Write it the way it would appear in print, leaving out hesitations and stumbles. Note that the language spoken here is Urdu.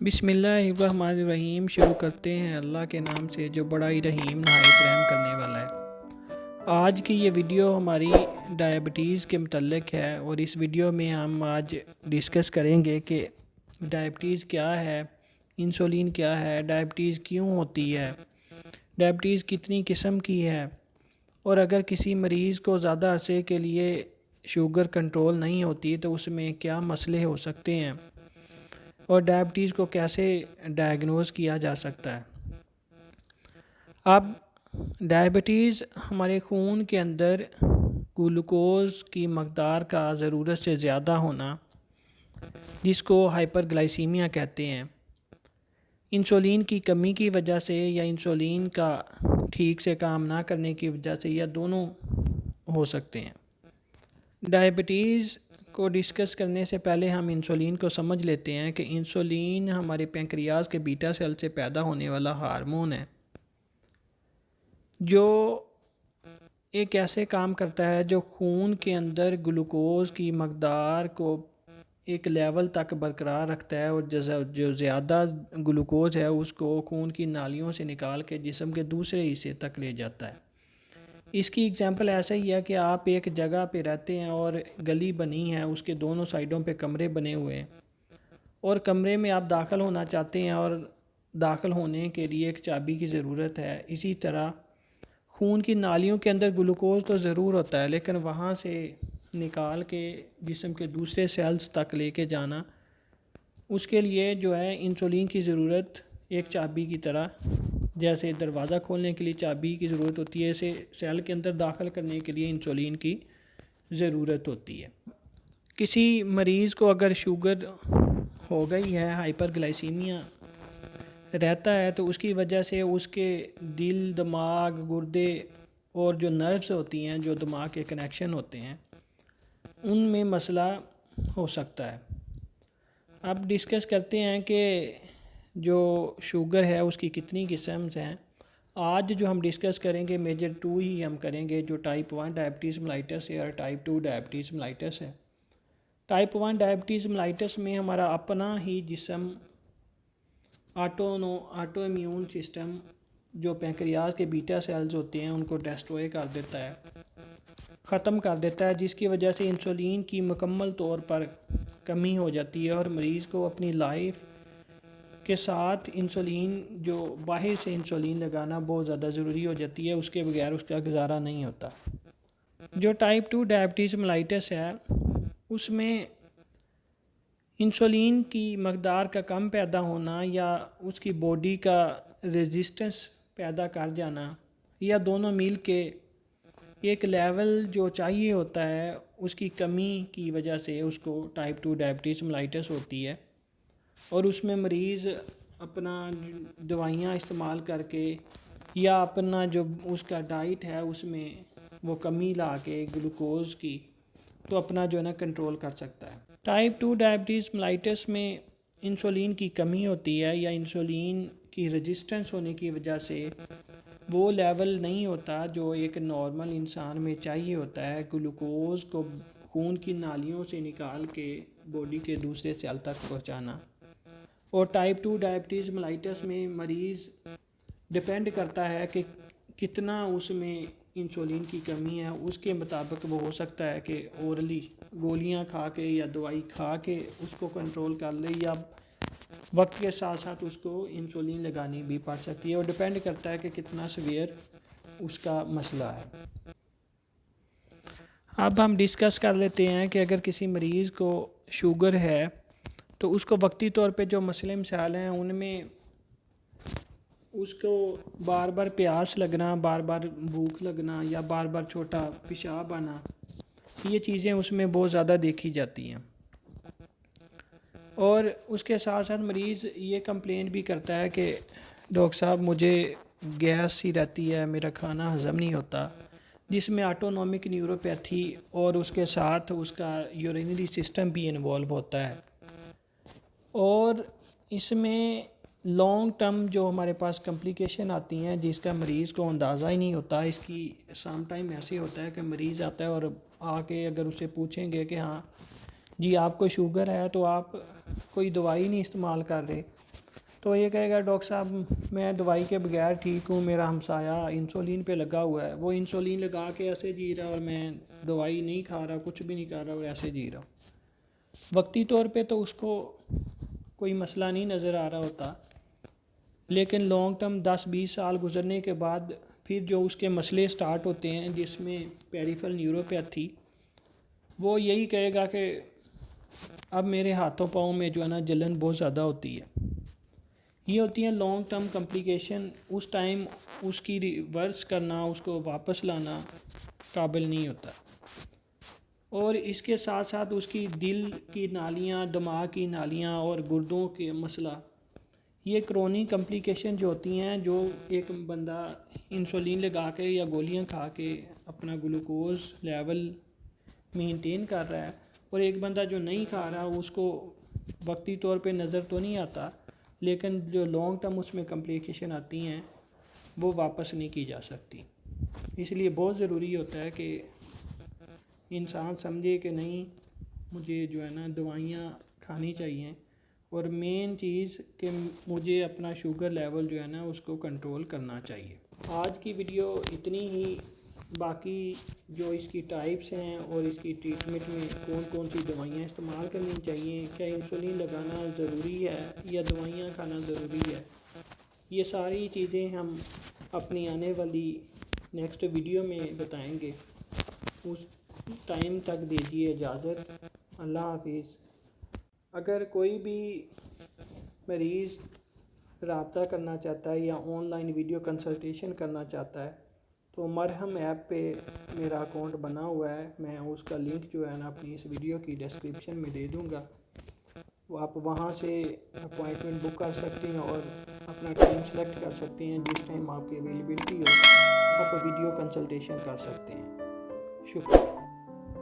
بسم اللہ الرحمن الرحیم۔ شروع کرتے ہیں اللہ کے نام سے جو بڑا ہی رحیم نہایت رحم کرنے والا ہے۔ آج کی یہ ویڈیو ہماری ڈائبٹیز کے متعلق ہے، اور اس ویڈیو میں ہم آج ڈسکس کریں گے کہ ڈائبٹیز کیا ہے، انسولین کیا ہے، ڈائبٹیز کیوں ہوتی ہے، ڈائبٹیز کتنی قسم کی ہے، اور اگر کسی مریض کو زیادہ عرصے کے لیے شوگر کنٹرول نہیں ہوتی تو اس میں کیا مسئلے ہو سکتے ہیں، اور ڈائبٹیز کو کیسے ڈائیگنوز کیا جا سکتا ہے۔ اب ڈائبٹیز ہمارے خون کے اندر گلوکوز کی مقدار کا ضرورت سے زیادہ ہونا، جس کو ہائپر گلائسیمیا کہتے ہیں، انسولین کی کمی کی وجہ سے یا انسولین کا ٹھیک سے کام نہ کرنے کی وجہ سے، یا دونوں ہو سکتے ہیں۔ ڈائبٹیز کو ڈسکس کرنے سے پہلے ہم انسولین کو سمجھ لیتے ہیں کہ انسولین ہمارے پینکریاز کے بیٹا سیل سے پیدا ہونے والا ہارمون ہے، جو ایک ایسے کام کرتا ہے جو خون کے اندر گلوکوز کی مقدار کو ایک لیول تک برقرار رکھتا ہے، اور جو زیادہ گلوکوز ہے اس کو خون کی نالیوں سے نکال کے جسم کے دوسرے حصے تک لے جاتا ہے۔ اس کی اگزامپل ایسا ہی ہے کہ آپ ایک جگہ پہ رہتے ہیں اور گلی بنی ہے، اس کے دونوں سائڈوں پہ کمرے بنے ہوئے ہیں، اور کمرے میں آپ داخل ہونا چاہتے ہیں، اور داخل ہونے کے لیے ایک چابی کی ضرورت ہے۔ اسی طرح خون کی نالیوں کے اندر گلوکوز تو ضرور ہوتا ہے، لیکن وہاں سے نکال کے جسم کے دوسرے سیلز تک لے کے جانا، اس کے لیے جو ہے انسولین کی ضرورت ایک چابی کی طرح، جیسے دروازہ کھولنے کے لیے چابی کی ضرورت ہوتی ہے، اسے سیل کے اندر داخل کرنے کے لیے انسولین کی ضرورت ہوتی ہے۔ کسی مریض کو اگر شوگر ہو گئی ہے، ہائپر گلائسیمیا رہتا ہے، تو اس کی وجہ سے اس کے دل، دماغ، گردے اور جو نروز ہوتی ہیں، جو دماغ کے کنیکشن ہوتے ہیں، ان میں مسئلہ ہو سکتا ہے۔ اب ڈسکس کرتے ہیں کہ جو شوگر ہے اس کی کتنی قسمز ہیں۔ آج جو ہم ڈسکس کریں گے میجر 2 ہی ہم کریں گے، جو ٹائپ 1 ڈائبٹیز ملائٹس ہے اور ٹائپ 2 ڈائبٹیز ملائٹس ہے۔ ٹائپ 1 ڈائبٹیز ملائٹس میں ہمارا اپنا ہی جسم آٹو امیون سسٹم، جو پینکریاز کے بیٹا سیلز ہوتے ہیں، ان کو ڈسٹروئے کر دیتا ہے، ختم کر دیتا ہے، جس کی وجہ سے انسولین کی مکمل طور پر کمی ہو جاتی ہے، اور مریض کو اپنی لائف کے ساتھ انسولین، جو باہر سے انسولین لگانا بہت زیادہ ضروری ہو جاتی ہے، اس کے بغیر اس کا گزارا نہیں ہوتا۔ جو ٹائپ 2 ڈائبٹیز ملائٹس ہے، اس میں انسولین کی مقدار کا کم پیدا ہونا، یا اس کی باڈی کا ریزسٹنس پیدا کر جانا، یا دونوں مل کے ایک لیول جو چاہیے ہوتا ہے اس کی کمی کی وجہ سے اس کو ٹائپ 2 ڈائبٹیز ملائٹس ہوتی ہے، اور اس میں مریض اپنا دوائیاں استعمال کر کے یا اپنا جو اس کا ڈائٹ ہے اس میں وہ کمی لا کے گلوکوز کی، تو اپنا جو ہے نا کنٹرول کر سکتا ہے۔ ٹائپ 2 ڈائبٹیز ملائٹس میں انسولین کی کمی ہوتی ہے، یا انسولین کی ریزسٹنس ہونے کی وجہ سے وہ لیول نہیں ہوتا جو ایک نارمل انسان میں چاہیے ہوتا ہے، گلوکوز کو خون کی نالیوں سے نکال کے باڈی کے دوسرے سیل تک پہنچانا۔ اور ٹائپ 2 ڈائبٹیز ملائٹس میں مریض ڈیپینڈ کرتا ہے کہ کتنا اس میں انسولین کی کمی ہے، اس کے مطابق وہ ہو سکتا ہے کہ اورلی گولیاں کھا کے یا دوائی کھا کے اس کو کنٹرول کر لے، یا وقت کے ساتھ ساتھ اس کو انسولین لگانی بھی پڑ سکتی ہے، اور ڈیپینڈ کرتا ہے کہ کتنا سیویئر اس کا مسئلہ ہے۔ اب ہم ڈسکس کر لیتے ہیں کہ اگر کسی مریض کو شوگر ہے تو اس کو وقتی طور پہ جو مسئلے مسائل ہیں، ان میں اس کو بار بار پیاس لگنا، بار بار بھوک لگنا، یا بار بار چھوٹا پیشاب آنا، یہ چیزیں اس میں بہت زیادہ دیکھی جاتی ہیں۔ اور اس کے ساتھ ساتھ مریض یہ کمپلین بھی کرتا ہے کہ ڈاکٹر صاحب مجھے گیس ہی رہتی ہے، میرا کھانا ہضم نہیں ہوتا، جس میں آٹونومک نیوروپیتھی اور اس کے ساتھ اس کا یورینری سسٹم بھی انوالو ہوتا ہے، اور اس میں لانگ ٹرم جو ہمارے پاس کمپلیکیشن آتی ہیں جس کا مریض کو اندازہ ہی نہیں ہوتا۔ اس کی سم ٹائم ایسے ہوتا ہے کہ مریض آتا ہے اور آ کے اگر اسے پوچھیں گے کہ ہاں جی آپ کو شوگر ہے تو آپ کوئی دوائی نہیں استعمال کر رہے، تو یہ کہے گا ڈاکٹر صاحب میں دوائی کے بغیر ٹھیک ہوں، میرا ہمسایہ انسولین پہ لگا ہوا ہے، وہ انسولین لگا کے ایسے جی رہا اور میں دوائی نہیں کھا رہا، کچھ بھی نہیں کر رہا اور ایسے جی رہا ہوں۔ وقتی طور پہ تو اس کو کوئی مسئلہ نہیں نظر آ رہا ہوتا، لیکن لانگ ٹرم 10-20 سال گزرنے کے بعد پھر جو اس کے مسئلے سٹارٹ ہوتے ہیں، جس میں پیریفرل نیوروپیتھی، وہ یہی کہے گا کہ اب میرے ہاتھوں پاؤں میں جو ہے نا جلن بہت زیادہ ہوتی ہے۔ یہ ہوتی ہیں لانگ ٹرم کمپلیکیشن، اس ٹائم اس کی ریورس کرنا، اس کو واپس لانا قابل نہیں ہوتا۔ اور اس کے ساتھ ساتھ اس کی دل کی نالیاں، دماغ کی نالیاں اور گردوں کے مسئلہ، یہ کرونک کمپلیکیشن جو ہوتی ہیں، جو ایک بندہ انسولین لگا کے یا گولیاں کھا کے اپنا گلوکوز لیول مینٹین کر رہا ہے، اور ایک بندہ جو نہیں کھا رہا اس کو وقتی طور پہ نظر تو نہیں آتا، لیکن جو لانگ ٹرم اس میں کمپلیکیشن آتی ہیں وہ واپس نہیں کی جا سکتی۔ اس لیے بہت ضروری ہوتا ہے کہ انسان سمجھے کہ نہیں، مجھے جو ہے نا دوائیاں کھانی چاہیے، اور مین چیز کہ مجھے اپنا شوگر لیول جو ہے نا اس کو کنٹرول کرنا چاہیے۔ آج کی ویڈیو اتنی ہی، باقی جو اس کی ٹائپس ہیں اور اس کی ٹریٹمنٹ میں کون کون سی دوائیاں استعمال کرنی چاہیے، کیا انسولین لگانا ضروری ہے یا دوائیاں کھانا ضروری ہے، یہ ساری چیزیں ہم اپنی آنے والی نیکسٹ ویڈیو میں بتائیں گے۔ اس ٹائم تک دیجیے اجازت، اللہ حافظ۔ اگر کوئی بھی مریض رابطہ کرنا چاہتا ہے یا آن لائن ویڈیو کنسلٹیشن کرنا چاہتا ہے تو مرہم ایپ پہ میرا اکاؤنٹ بنا ہوا ہے، میں اس کا لنک جو ہے نا اپنی اس ویڈیو کی ڈسکرپشن میں دے دوں گا، وہ آپ وہاں سے اپوائنٹمنٹ بک کر سکتے ہیں اور اپنا ٹائم سلیکٹ کر سکتے ہیں، جس ٹائم آپ کی اویلیبلٹی ہو آپ ویڈیو کنسلٹیشن کر سکتے ہیں۔ شکریہ۔